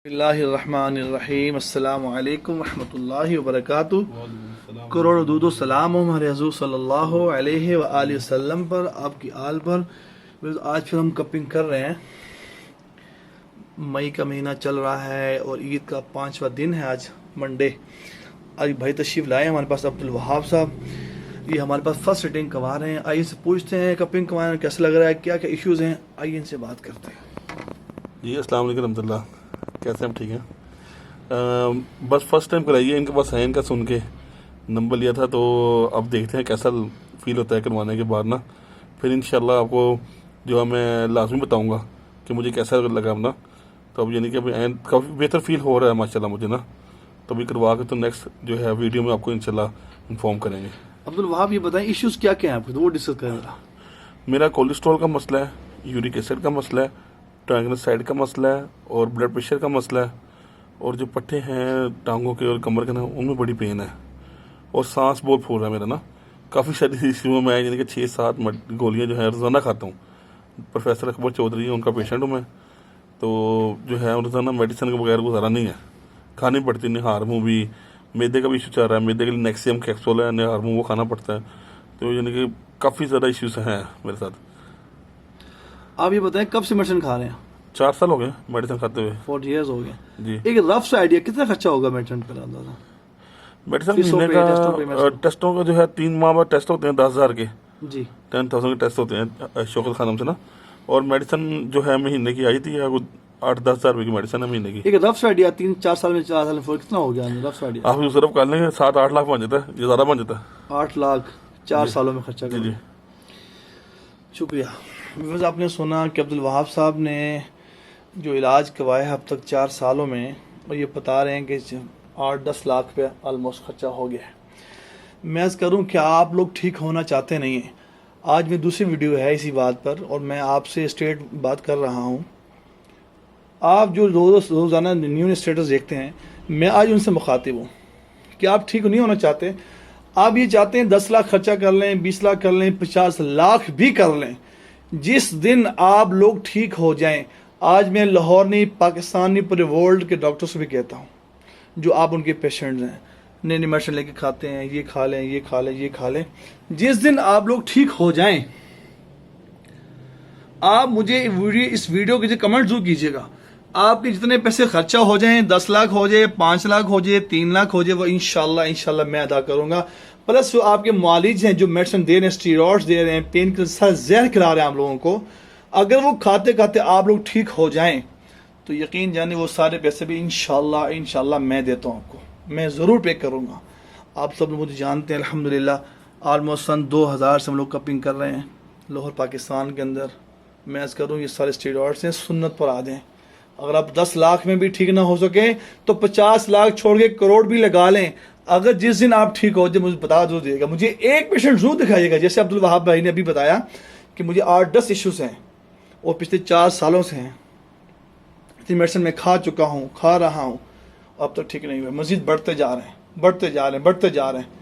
बिस्मिल्लाहिर्रहमानिर्रहीम अस्सलामु अलैकुम रहमतुल्लाहि व बरकातुहू। करोड़ों दूदो सलाम हमारे हज़ूर सल्लल्लाहु अलैहि व आलिहि वसल्लम पर, आपकी आल पर। आज फिर हम कपिंग कर रहे हैं। मई का महीना चल रहा है और ईद का 5वां दिन है आज, मंडे। आज भाई तशरीफ़ लाए हमारे पास अब्दुल वहाब साहब। ये हमारे पास फर्स्ट सिटिंग करवा रहे हैं। आइए इनसे पूछते हैं कपिंग करवाने में कैसा लग रहा है, क्या क्या इश्यूज़ हैं। आइए इनसे बात करते हैं। जी अस्सलाम वालेकुम रहमतुल्लाह, कैसे हम? ठीक हैं। बस फर्स्ट टाइम कराइए, इनके पास है, इनका सुन के नंबर लिया था, तो अब देखते हैं कैसा फील होता है करवाने के बाद ना। फिर इंशाल्लाह आपको जो है मैं लाजमी बताऊंगा कि मुझे कैसा लगा अपना। तो अब यानी कि अभी काफ़ी बेहतर फील हो रहा है माशाल्लाह मुझे ना। तो अभी करवा के तो नेक्स्ट जो है वीडियो में आपको इंशाल्लाह इन्फॉर्म करेंगे। अब्दुल वहाब ये बताएं इश्यूज़ क्या क्या हैं आपके, तो वो डिस्कस करें। मेरा कोलेस्ट्रॉल का मसला है, यूरिक एसिड का मसला है, ट्राइग्लिसराइड का मसला है और ब्लड प्रेशर का मसला है। और जो पट्टे हैं टांगों के और कमर के ना, उनमें बड़ी पेन है। और सांस बहुत फूल रहा है मेरा ना। काफ़ी सारी इश्यू में यानी कि 6-7 गोलियां जो है रोज़ाना खाता हूँ। प्रोफेसर अकबर चौधरी है, उनका पेशेंट हूँ मैं। तो जो है रोज़ाना मेडिसिन के बगैर गुजारा नहीं है, खानी पड़ती। निहारमू भी, मैदे का भी इशू चल रहा है, मैदे के लिए नेक्सियम कैप्सूल है, निहारमू वो खाना पड़ता है। तो यानी कि काफ़ी ज़्यादा इश्यूज़ हैं मेरे साथ। आप ये बताएं कब से मेडिसिन खा रहे हैं? 4 साल हो गए मेडिसिन खाते हुए। 40 ईयर्स हो गए जी। एक रफ सा आइडिया कितना खर्चा होगा मेडिसिन पर अंदाजा? मेडिसिन फीसों महीने पे, का टेस्टों का जो है 3 माह बाद टेस्ट होते हैं 10,000 के। जी। 10,000 के टेस्ट होते हैं शौकत खानम से ना। और मेडिसिन जो है महीने की आई थी 8-10 हज़ार रुपये की मेडिसिन है महीने की। एक रफ सा आइडिया 3-4 साल में, 4 साल में फर्क कितना हो गया रफ सा आइडिया? आप सिर्फ कर लेंगे 7-8 लाख बन जाता है, ये ज़्यादा बन जाता है। 8 लाख 4 सालों में खर्चा जी जी। शुक्रिया। बस आपने सुना कि अब्दुल वहाब साहब ने जो इलाज करवाया है अब तक 4 सालों में, और ये बता रहे हैं कि 8-10 लाख पे ऑलमोस्ट खर्चा हो गया है। मैं अर्ज़ करूं कि आप लोग ठीक होना चाहते नहीं हैं। आज में दूसरी वीडियो है इसी बात पर, और मैं आपसे स्ट्रेट बात कर रहा हूं। आप जो रोज़ाना न्यूज़ स्टेटस देखते हैं, मैं आज उनसे मुखातिब हूँ कि आप ठीक नहीं होना चाहते। आप ये चाहते हैं 10 लाख खर्चा कर लें, 20 लाख कर लें, 50 लाख भी कर लें। जिस दिन आप लोग ठीक हो जाएं, आज मैं लाहौर नहीं, पाकिस्तान नहीं, पूरे वर्ल्ड के डॉक्टर से भी कहता हूँ जो आप उनके पेशेंट्स हैं, नई नई मेडिसिन लेके खाते हैं, ये खा लें, ये खा लें, ये खा लें। जिस दिन आप लोग ठीक हो जाएं, आप मुझे इस वीडियो के कमेंट जरूर कीजिएगा। आपके जितने पैसे खर्चा हो जाएं, 10 लाख हो जाए, 5 लाख हो जाए, 3 लाख हो जाए, वो इंशाल्लाह मैं अदा करूंगा। प्लस जो आपके मालिज हैं जो मेडिसिन दे रहे हैं, स्टीरॉइड्स दे रहे हैं, पेन किलर, जहर खिला रहे हैं आप लोगों को, अगर वो खाते खाते आप लोग ठीक हो जाएं, तो यकीन जाने वो सारे पैसे भी इंशाल्लाह मैं देता हूँ आपको, मैं ज़रूर पे करूँगा। आप सब लोग मुझे जानते हैं अल्हम्दुलिल्लाह। ऑलमोस्ट सन 2000 से हम लोग कपिंग कर रहे हैं लाहौर पाकिस्तान के अंदर। मैं ऐसा करूँ ये सारे स्टीरॉइड्स हैं, सुन्नत पर आ दें। अगर आप 10 लाख में भी ठीक ना हो सके तो 50 लाख छोड़ के करोड़ भी लगा लें। अगर जिस दिन आप ठीक हो जाए मुझे बता दो दिएगा, मुझे एक पेशेंट जरूर दिखाइएगा। जैसे अब्दुल वहाब भाई ने अभी बताया कि मुझे 8-10 इश्यूज हैं और पिछले 4 सालों से हैं। इतनी मेडिसिन मैं खा चुका हूँ, खा रहा हूँ, अब तक ठीक नहीं हुआ। मजीद बढ़ते जा रहे हैं, बढ़ते जा रहे हैं, बढ़ते जा रहे हैं।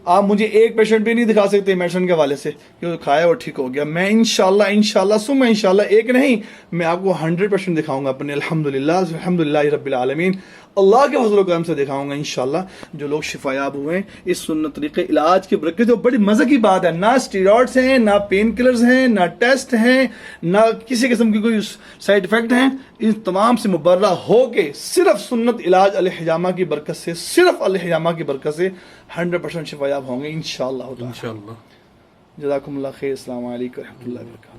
आप मुझे एक पेशेंट भी नहीं दिखा सकते मेडिसिन के हवाले से कि वो खाया और ठीक हो गया। मैं इंशाल्लाह सुम्मा इंशाल्लाह एक नहीं, मैं आपको 100% दिखाऊंगा अपने अल्हम्दुलिल्लाह रब्बिल आलमीन, अल्लाह के फजल करम से दिखाऊंगा इंशाल्लाह। जो लोग शिफायाब हुए इस सुन्नत तरीके इलाज की बरकत, जो बड़ी मज़े की बात है, ना स्टीरॉइड्स हैं, ना पेन किलर्स हैं, ना टेस्ट हैं, ना किसी किस्म की कोई साइड इफेक्ट हैं। इन तमाम से मुबर्रा हो के सिर्फ सुन्नत इलाज अल-हिजामा की बरकत से, सिर्फ अल-हिजामा की बरकत से 100% शिफायाब होंगे इंशाल्लाह। जज़ाकुमुल्लाह खैर। अस्सलाम वालेकुम रहमतुल्लाहि व बरकातहू।